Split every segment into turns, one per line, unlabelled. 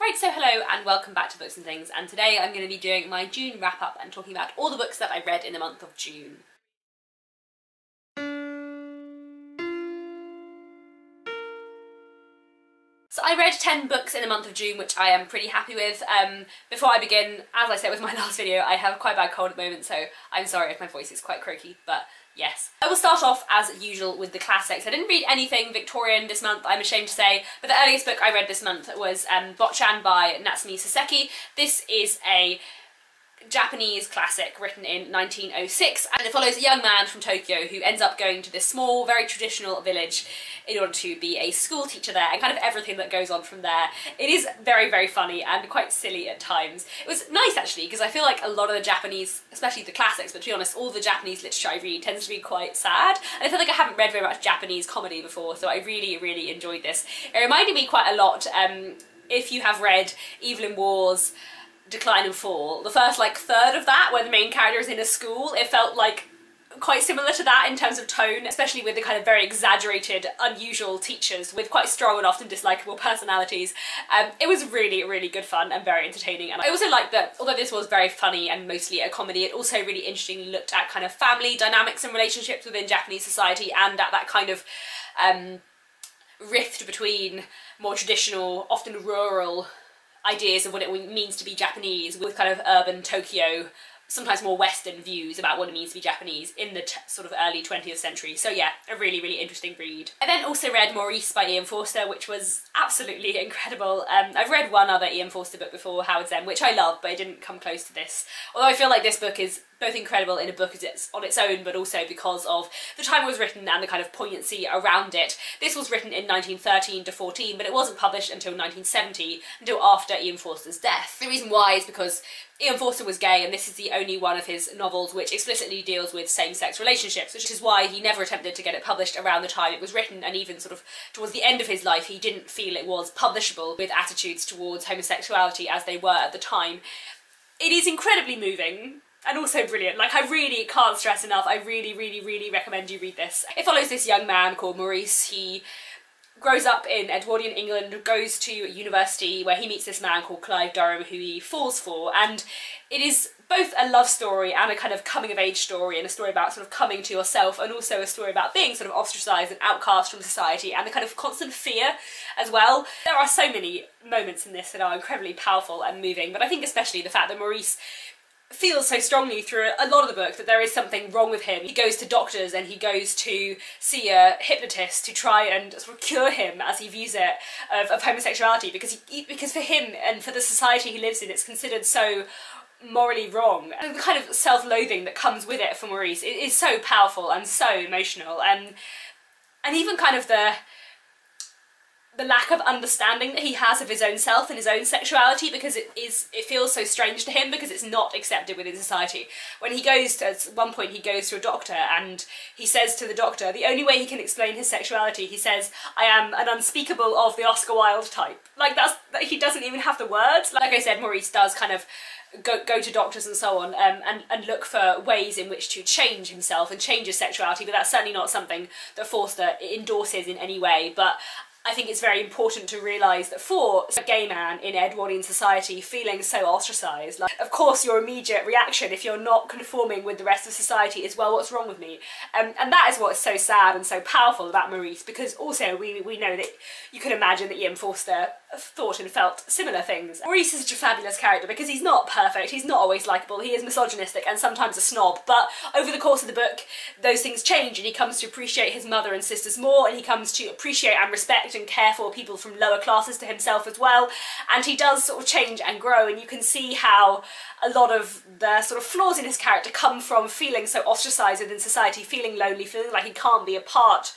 Right, so hello and welcome back to Books and Things, and today I'm going to be doing my June wrap-up and talking about all the books that I read in the month of June. So I read 10 books in the month of June, which I am pretty happy with. Before I begin, as I said with my last video, I have quite a bad cold at the moment, so I'm sorry if my voice is quite croaky, but yes. I will start off, as usual, with the classics. I didn't read anything Victorian this month, I'm ashamed to say, but the earliest book I read this month was Botchan by Natsume Soseki. This is a Japanese classic written in 1906, and it follows a young man from Tokyo who ends up going to this small, very traditional village in order to be a school teacher there, and kind of everything that goes on from there. It is very, very funny and quite silly at times. It was nice actually, because I feel like a lot of the Japanese, especially the classics, but to be honest, all the Japanese literature I read tends to be quite sad, and I feel like I haven't read very much Japanese comedy before, so I really, really enjoyed this. It reminded me quite a lot, if you have read Evelyn Waugh's Decline and Fall, the first like third of that, where the main character is in a school, it felt like quite similar to that in terms of tone, especially with the kind of very exaggerated, unusual teachers with quite strong and often dislikable personalities. It was really, really good fun and very entertaining, and I also liked that although this was very funny and mostly a comedy, it also really interestingly looked at kind of family dynamics and relationships within Japanese society, and at that kind of rift between more traditional, often rural ideas of what it means to be Japanese with kind of urban Tokyo, sometimes more Western views about what it means to be Japanese in the sort of early 20th century. So yeah, a really, really interesting read. I then also read Maurice by Ian Forster, which was absolutely incredible. I've read one other Ian Forster book before, Howard's End, which I love, but it didn't come close to this. Although I feel like this book is both incredible in a book as it's on its own, but also because of the time it was written and the kind of poignancy around it. This was written in 1913 to 14, but it wasn't published until 1970, until after Ian Forster's death. The reason why is because Ian Forster was gay, and this is the only one of his novels which explicitly deals with same-sex relationships, which is why he never attempted to get it published around the time it was written, and even sort of towards the end of his life he didn't feel it was publishable with attitudes towards homosexuality as they were at the time. It is incredibly moving and also brilliant. Like, I really can't stress enough, I really, really, really recommend you read this. It follows this young man called Maurice. He grows up in Edwardian England, goes to university where he meets this man called Clive Durham who he falls for, and it is both a love story and a kind of coming of age story, and a story about sort of coming to yourself, and also a story about being sort of ostracised and outcast from society, and the kind of constant fear as well. There are so many moments in this that are incredibly powerful and moving, but I think especially the fact that Maurice feels so strongly through a lot of the book that there is something wrong with him. He goes to doctors and he goes to see a hypnotist to try and sort of cure him, as he views it, of homosexuality, because for him and for the society he lives in, it's considered so morally wrong. And the kind of self-loathing that comes with it for Maurice is so powerful and so emotional, and even kind of the lack of understanding that he has of his own self and his own sexuality, because it feels so strange to him because it's not accepted within society. When he goes to, at one point he goes to a doctor and he says to the doctor, the only way he can explain his sexuality, he says, "I am an unspeakable of the Oscar Wilde type." Like, he doesn't even have the words. Like I said, Maurice does kind of go to doctors and so on, and look for ways in which to change himself and change his sexuality, but that's certainly not something that Forster endorses in any way. But I think it's very important to realise that for a gay man in Edwardian society feeling so ostracised, like, of course your immediate reaction if you're not conforming with the rest of society is, well, what's wrong with me? And that is what's so sad and so powerful about Maurice, because also we know that you can imagine that Ian Forster thought and felt similar things. Maurice is such a fabulous character because he's not perfect, he's not always likeable, he is misogynistic and sometimes a snob, but over the course of the book those things change, and he comes to appreciate his mother and sisters more, and he comes to appreciate and respect and care for people from lower classes to himself as well, and he does sort of change and grow, and you can see how a lot of the sort of flaws in his character come from feeling so ostracised within society, feeling lonely, feeling like he can't be a part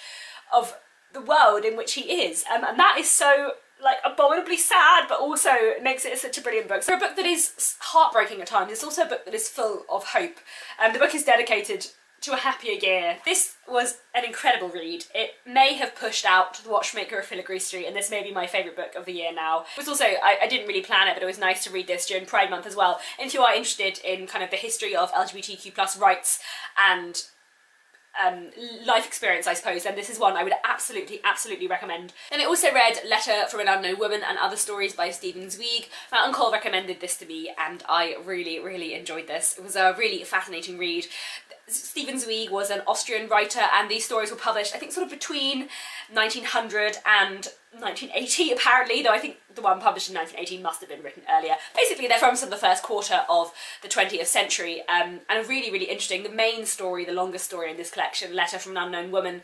of the world in which he is, and that is so, like, abominably sad, but also makes it such a brilliant book. So a book that is heartbreaking at times, it's also a book that is full of hope. The book is dedicated to a happier year. This was an incredible read. It may have pushed out The Watchmaker of Filigree Street, and this may be my favourite book of the year now. It was also, I didn't really plan it, but it was nice to read this during Pride Month as well. And if you are interested in kind of the history of LGBTQ+ rights and life experience, I suppose, then this is one I would absolutely recommend. Then I also read Letter from an Unknown Woman and Other Stories by Stephen Zweig. My uncle recommended this to me and I really enjoyed this. It was a really fascinating read. Stephen Zweig was an Austrian writer and these stories were published, I think, sort of between 1900 and 1980 apparently, though I think the one published in 1918 must have been written earlier. Basically they're from sort of the first quarter of the 20th century and are really interesting. The main story, the longest story in this collection, Letter from an Unknown Woman,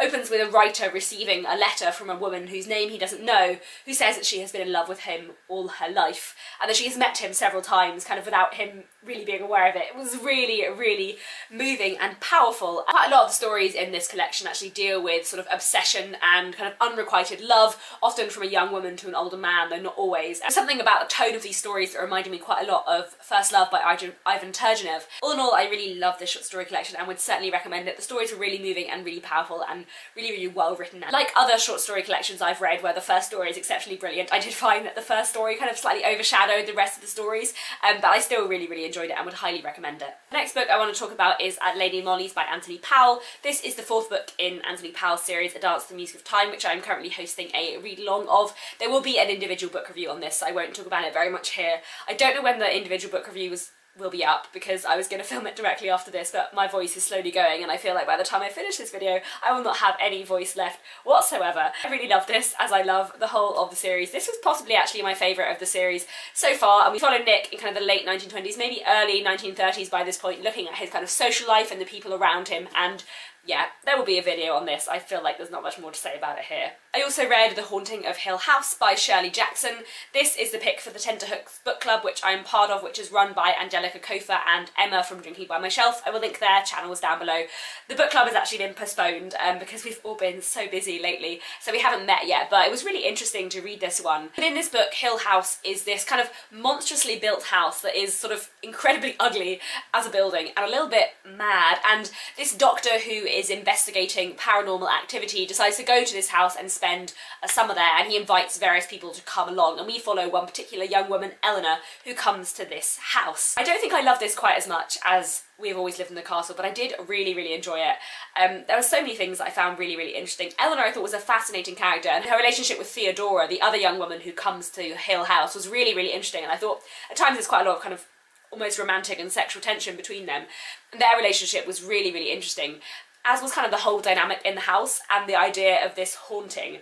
opens with a writer receiving a letter from a woman whose name he doesn't know, who says that she has been in love with him all her life and that she has met him several times kind of without him really being aware of it. It was really moving and powerful. Quite a lot of the stories in this collection actually deal with sort of obsession and kind of unrequited love, often from a young woman to an older man, though not always. And something about the tone of these stories that reminded me quite a lot of First Love by Ivan Turgenev. All in all, I really love this short story collection and would certainly recommend it. The stories were really moving and really powerful and really well written. Like other short story collections I've read where the first story is exceptionally brilliant, I did find that the first story kind of slightly overshadowed the rest of the stories, but I still really enjoyed it and would highly recommend it. The next book I want to talk about is Lady Molly's by Anthony Powell. This is the fourth book in Anthony Powell's series, A Dance to the Music of Time, which I'm currently hosting a read-along of. There will be an individual book review on this, so I won't talk about it very much here. I don't know when the individual book review will be up because I was going to film it directly after this, but my voice is slowly going and I feel like by the time I finish this video I will not have any voice left whatsoever. I really love this, as I love the whole of the series. This was possibly actually my favourite of the series so far, and we follow Nick in kind of the late 1920s, maybe early 1930s by this point, looking at his kind of social life and the people around him, and yeah, there will be a video on this. I feel like there's not much more to say about it here. I also read The Haunting of Hill House by Shirley Jackson. This is the pick for the Tenterhooks book club, which I'm part of, which is run by Angelica Kofa and Emma from Drinking by My Shelf. I will link their channels down below. The book club has actually been postponed because we've all been so busy lately, so we haven't met yet, but it was really interesting to read this one. But in this book, Hill House is this kind of monstrously built house that is sort of incredibly ugly as a building and a little bit mad, and this doctor who is investigating paranormal activity decides to go to this house and spend a summer there, and he invites various people to come along, and we follow one particular young woman, Eleanor, who comes to this house. I don't think I love this quite as much as We've Always Lived in the Castle, but I did really enjoy it. There were so many things that I found really interesting. Eleanor I thought was a fascinating character, and her relationship with Theodora, the other young woman who comes to Hill House, was really interesting, and I thought at times there's quite a lot of kind of almost romantic and sexual tension between them. And their relationship was really interesting, as was kind of the whole dynamic in the house and the idea of this haunting.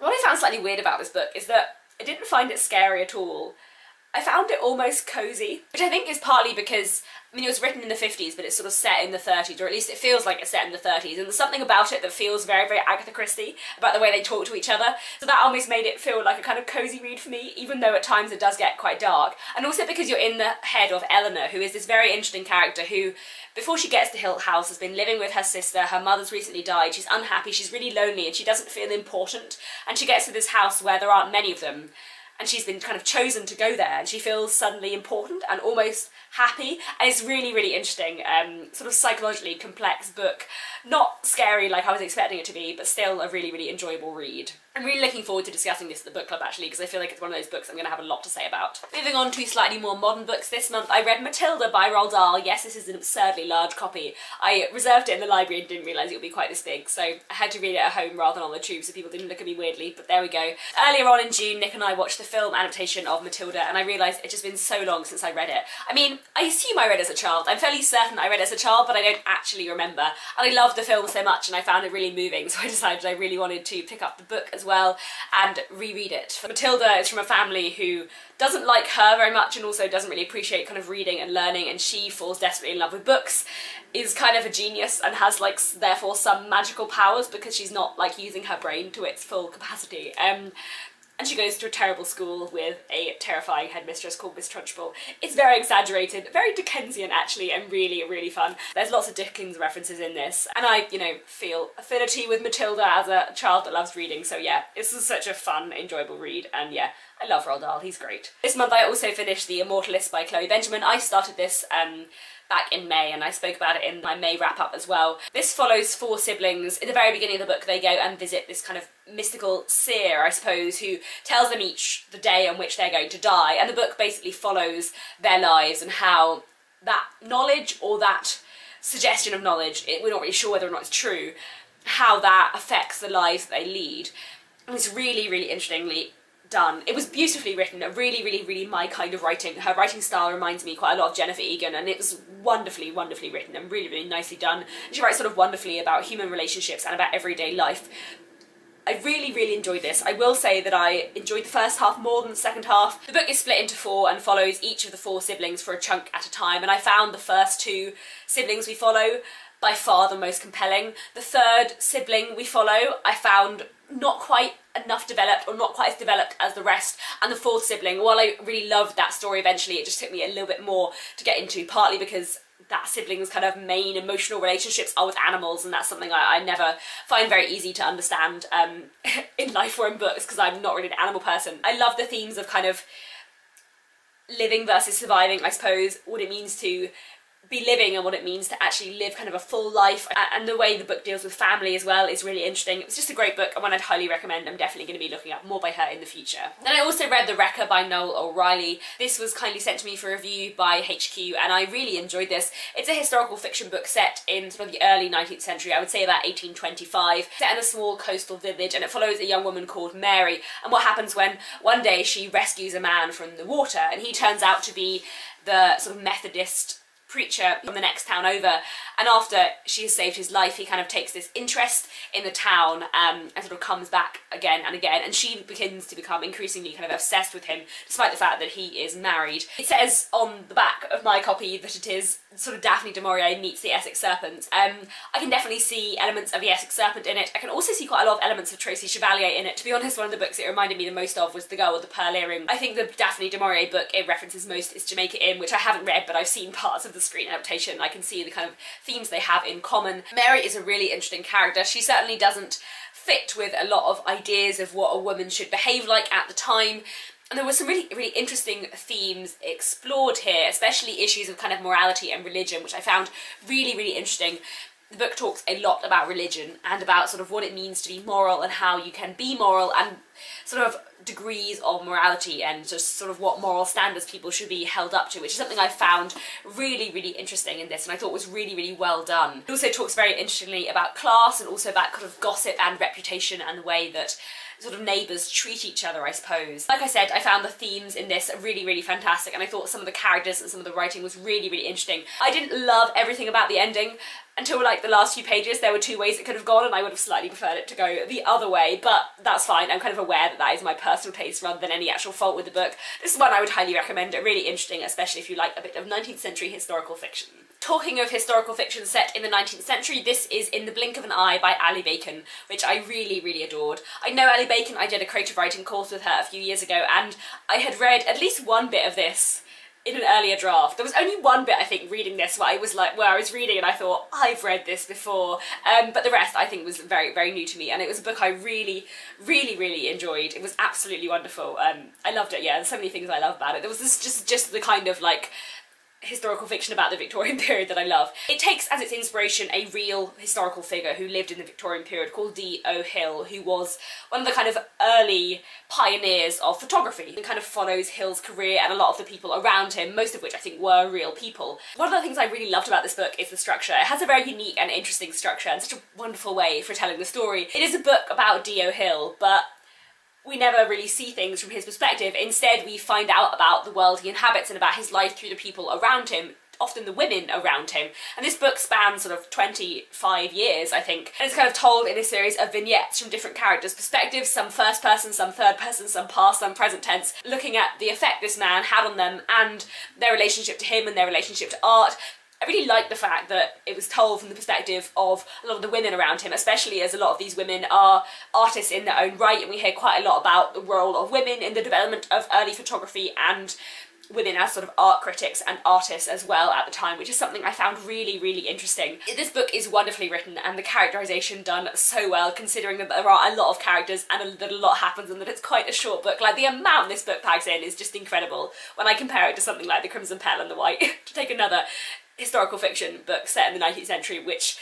What I found slightly weird about this book is that I didn't find it scary at all. I found it almost cosy, which I think is partly because, I mean, it was written in the 50s, but it's sort of set in the 30s, or at least it feels like it's set in the 30s, and there's something about it that feels very Agatha Christie, about the way they talk to each other, so that almost made it feel like a kind of cosy read for me, even though at times it does get quite dark. And also because you're in the head of Eleanor, who is this very interesting character who, before she gets to Hill House, has been living with her sister, her mother's recently died, she's unhappy, she's really lonely, and she doesn't feel important, and she gets to this house where there aren't many of them, and she's been kind of chosen to go there, and she feels suddenly important and almost happy, and it's really interesting, sort of psychologically complex book. Not scary like I was expecting it to be, but still a really enjoyable read. I'm really looking forward to discussing this at the book club actually, because I feel like it's one of those books I'm going to have a lot to say about. Moving on to slightly more modern books this month, I read Matilda by Roald Dahl. Yes, this is an absurdly large copy. I reserved it in the library and didn't realise it would be quite this big, so I had to read it at home rather than on the tube so people didn't look at me weirdly, but there we go. Earlier on in June, Nick and I watched the film adaptation of Matilda, and I realised it's just been so long since I read it. I mean, I assume I read it as a child. I'm fairly certain I read it as a child, but I don't actually remember. And I loved the film so much and I found it really moving, so I decided I really wanted to pick up the book as well and reread it. Matilda is from a family who doesn't like her very much and also doesn't really appreciate kind of reading and learning, and she falls desperately in love with books, is kind of a genius and has like therefore some magical powers because she's not like using her brain to its full capacity. And she goes to a terrible school with a terrifying headmistress called Miss Trunchbull. It's very exaggerated, very Dickensian actually, and really fun. There's lots of Dickens references in this, and I, you know, feel affinity with Matilda as a child that loves reading, so yeah, this is such a fun, enjoyable read, and yeah, I love Roald Dahl, he's great. This month I also finished The Immortalist by Chloe Benjamin. I started this back in May, and I spoke about it in my May wrap-up as well. This follows four siblings. In the very beginning of the book, they go and visit this kind of mystical seer, I suppose, who tells them each the day on which they're going to die, and the book basically follows their lives and how that knowledge or that suggestion of knowledge, we're not really sure whether or not it's true, how that affects the lives that they lead. And it's really, really interestingly done. It was beautifully written, really my kind of writing. Her writing style reminds me quite a lot of Jennifer Egan, and it was wonderfully written and really nicely done. And she writes sort of wonderfully about human relationships and about everyday life. I really enjoyed this. I will say that I enjoyed the first half more than the second half. The book is split into 4 and follows each of the 4 siblings for a chunk at a time, and I found the first 2 siblings we follow by far the most compelling. The third sibling we follow I found not quite enough developed, or not quite as developed as the rest, and the 4th sibling, while I really loved that story eventually, it just took me a little bit more to get into, partly because that sibling's kind of main emotional relationships are with animals, and that's something I never find very easy to understand in life or in books, because I'm not really an animal person. I love the themes of kind of living versus surviving, I suppose, what it means to be living and what it means to actually live kind of a full life, and the way the book deals with family as well is really interesting. It was just a great book and one I'd highly recommend. I'm definitely going to be looking up more by her in the future. Then I also read The Wrecker by Noel O'Reilly. This was kindly sent to me for review by HQ and I really enjoyed this. It's a historical fiction book set in sort of the early 19th century, I would say about 1825, set in a small coastal village, and it follows a young woman called Mary and what happens when one day she rescues a man from the water, and he turns out to be the sort of Methodist preacher from the next town over, and after she has saved his life he kind of takes this interest in the town and sort of comes back again and again, and she begins to become increasingly kind of obsessed with him despite the fact that he is married. It says on the back of my copy that it is sort of Daphne du Maurier meets the Essex Serpent. I can definitely see elements of the Essex Serpent in it. I can also see quite a lot of elements of Tracy Chevalier in it. To be honest, one of the books it reminded me the most of was The Girl with the Pearl Earring. I think the Daphne du Maurier book it references most is Jamaica Inn, which I haven't read, but I've seen parts of the screen adaptation. I can see the kind of themes they have in common. Mary is a really interesting character. She certainly doesn't fit with a lot of ideas of what a woman should behave like at the time. And there were some really interesting themes explored here, especially issues of kind of morality and religion, which I found really interesting. The book talks a lot about religion and about sort of what it means to be moral and how you can be moral and sort of degrees of morality and just sort of what moral standards people should be held up to, which is something I found really interesting in this and I thought was really well done. It also talks very interestingly about class and also about kind of gossip and reputation and the way that sort of neighbours treat each other, I suppose. Like I said, I found the themes in this really fantastic, and I thought some of the characters and some of the writing was really interesting. I didn't love everything about the ending until like the last few pages. There were 2 ways it could have gone and I would have slightly preferred it to go the other way, but that's fine. I'm kind of aware that that is my personal taste rather than any actual fault with the book. This is one I would highly recommend. Really interesting, especially if you like a bit of 19th century historical fiction. Talking of historical fiction set in the 19th century, this is In the Blink of an Eye by Ali Bacon, which I really adored. I know Ali Bacon, I did a creative writing course with her a few years ago, and I had read at least one bit of this in an earlier draft. There was only one bit, I think, reading this where I was like, where I was reading and I thought, I've read this before, but the rest I think was very new to me, and it was a book I really enjoyed. It was absolutely wonderful. I loved it. Yeah, there's so many things I love about it. There was this just the kind of like historical fiction about the Victorian period that I love. It takes as its inspiration a real historical figure who lived in the Victorian period called D.O. Hill, who was one of the kind of early pioneers of photography, and kind of follows Hill's career and a lot of the people around him, most of which I think were real people. One of the things I really loved about this book is the structure. It has a very unique and interesting structure and such a wonderful way for telling the story. It is a book about D.O. Hill, but we never really see things from his perspective. Instead, we find out about the world he inhabits and about his life through the people around him, often the women around him. And this book spans sort of 25 years, I think. And it's kind of told in a series of vignettes from different characters' perspectives, some first person, some third person, some past, some present tense, looking at the effect this man had on them and their relationship to him and their relationship to art. I really like the fact that it was told from the perspective of a lot of the women around him, especially as a lot of these women are artists in their own right, and we hear quite a lot about the role of women in the development of early photography and women as sort of art critics and artists as well at the time, which is something I found really interesting. This book is wonderfully written and the characterisation done so well, considering that there are a lot of characters and that a lot happens and that it's quite a short book. Like, the amount this book packs in is just incredible when I compare it to something like The Crimson Petal and the White, to take another historical fiction book set in the 19th century, which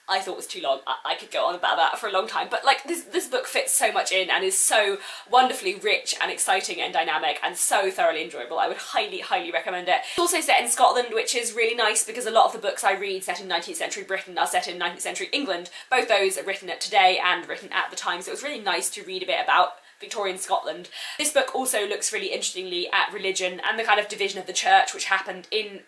I thought was too long. I could go on about that for a long time, but like this book fits so much in and is so wonderfully rich and exciting and dynamic and so thoroughly enjoyable. I would highly, highly recommend it. It's also set in Scotland, which is really nice because a lot of the books I read set in 19th century Britain are set in 19th century England. Both those are written at today and written at the time, so it was really nice to read a bit about Victorian Scotland. This book also looks really interestingly at religion and the kind of division of the church which happened in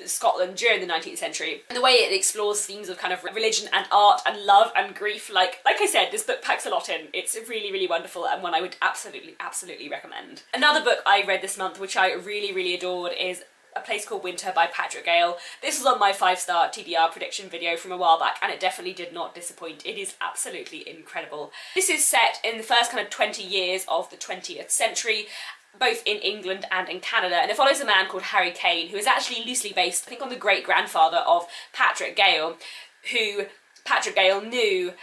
Scotland during the 19th century, and the way it explores themes of kind of religion and art and love and grief. Like I said, this book packs a lot in. It's really, really wonderful and one I would absolutely, absolutely recommend. Another book I read this month which I really, really adored is A Place Called Winter by Patrick Gale. This was on my 5-star TBR prediction video from a while back and it definitely did not disappoint. It is absolutely incredible. This is set in the first kind of 20 years of the 20th century, both in England and in Canada, and it follows a man called Harry Kane, who is actually loosely based, I think, on the great-grandfather of Patrick Gale, who Patrick Gale knew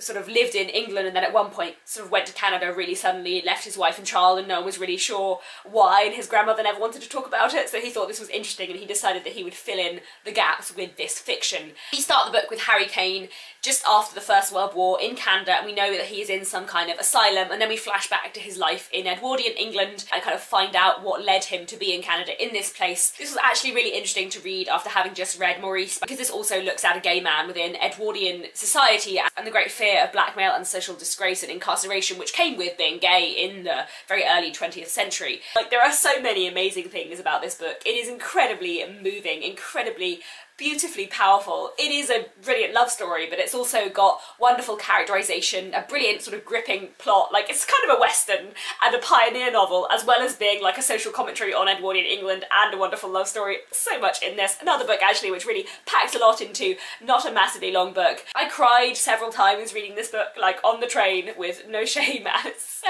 sort of lived in England and then at one point sort of went to Canada really suddenly, left his wife and child, and no one was really sure why, and his grandmother never wanted to talk about it, so he thought this was interesting and he decided that he would fill in the gaps with this fiction. We start the book with Harry Kane just after the First World War in Canada, and we know that he is in some kind of asylum, and then we flash back to his life in Edwardian England and kind of find out what led him to be in Canada in this place. This was actually really interesting to read after having just read Maurice, because this also looks at a gay man within Edwardian society and the great fear of blackmail and social disgrace and incarceration which came with being gay in the very early 20th century. Like, there are so many amazing things about this book. It is incredibly moving, incredibly beautifully powerful. It is a brilliant love story, but it's also got wonderful characterization, a brilliant sort of gripping plot. Like, it's kind of a western and a pioneer novel, as well as being like a social commentary on Edwardian England and a wonderful love story. So much in this. Another book actually which really packs a lot into not a massively long book. I cried several times reading this book, like on the train, with no shame, and it's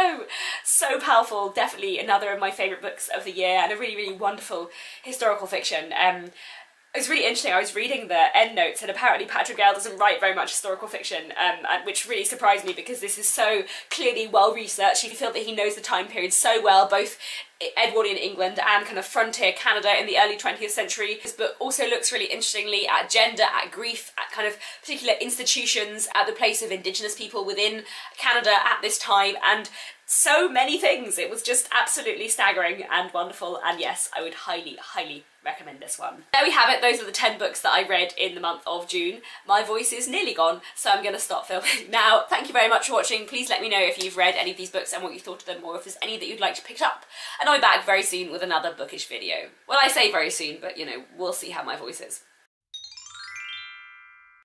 so powerful. Definitely another of my favourite books of the year, and a really, really wonderful historical fiction. It was really interesting. I was reading the endnotes and apparently Patrick Gale doesn't write very much historical fiction, which really surprised me because this is so clearly well researched. You feel that he knows the time period so well, both Edwardian England and kind of frontier Canada in the early 20th century. This book also looks really interestingly at gender, at grief, at kind of particular institutions, at the place of Indigenous people within Canada at this time, and so many things. It was just absolutely staggering and wonderful, and yes, I would highly, highly recommend this one. There we have it. Those are the 10 books that I read in the month of June. My voice is nearly gone, so I'm going to stop filming now. Thank you very much for watching. Please let me know if you've read any of these books and what you thought of them, or if there's any that you'd like to pick up. And I'll be back very soon with another bookish video. Well, I say very soon, but you know, we'll see how my voice is.